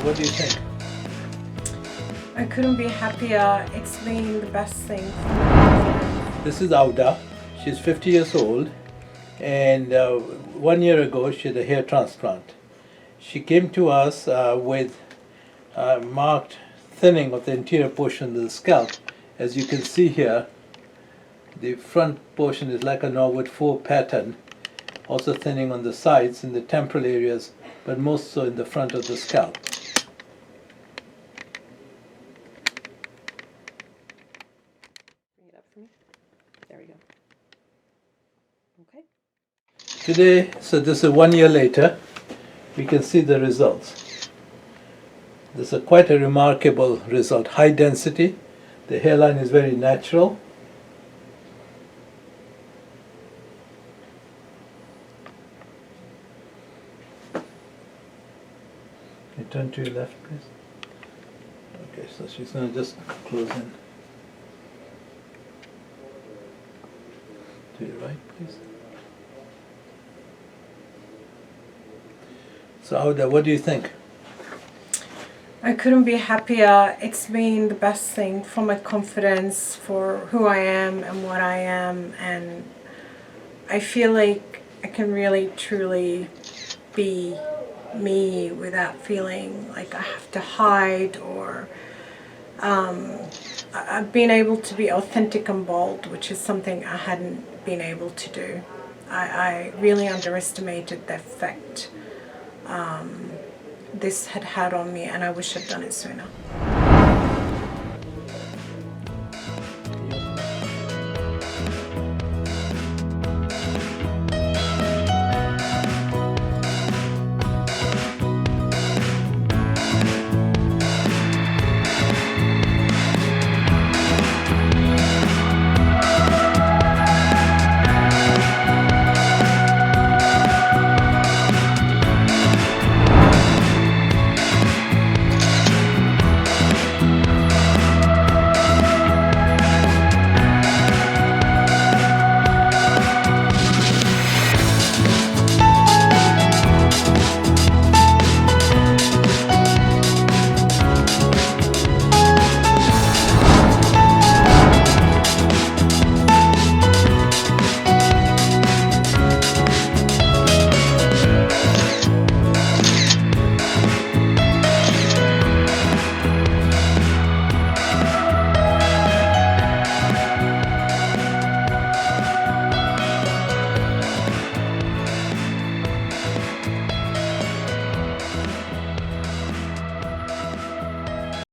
what do you think? I couldn't be happier. It's been the best thing. This is Auda. She's 50 years old, and 1 year ago she had a hair transplant. She came to us with marked thinning of the interior portion of the scalp. As you can see here, the front portion is like a Norwood FUE pattern, also thinning on the sides in the temporal areas, but most so in the front of the scalp. Bring it up for me. There we go. Okay. Today, so this is 1 year later, we can see the results. This is quite a remarkable result. High density, the hairline is very natural. Can you turn to your left, please? Okay, so she's going to just close in. To your right, please. So, Auda, what do you think? I couldn't be happier. It's been the best thing for my confidence, for who I am and what I am, and I feel like I can really truly be me without feeling like I have to hide, or I've been able to be authentic and bold, which is something I hadn't been able to do. I really underestimated the effect this had on me, and I wish I'd done it sooner.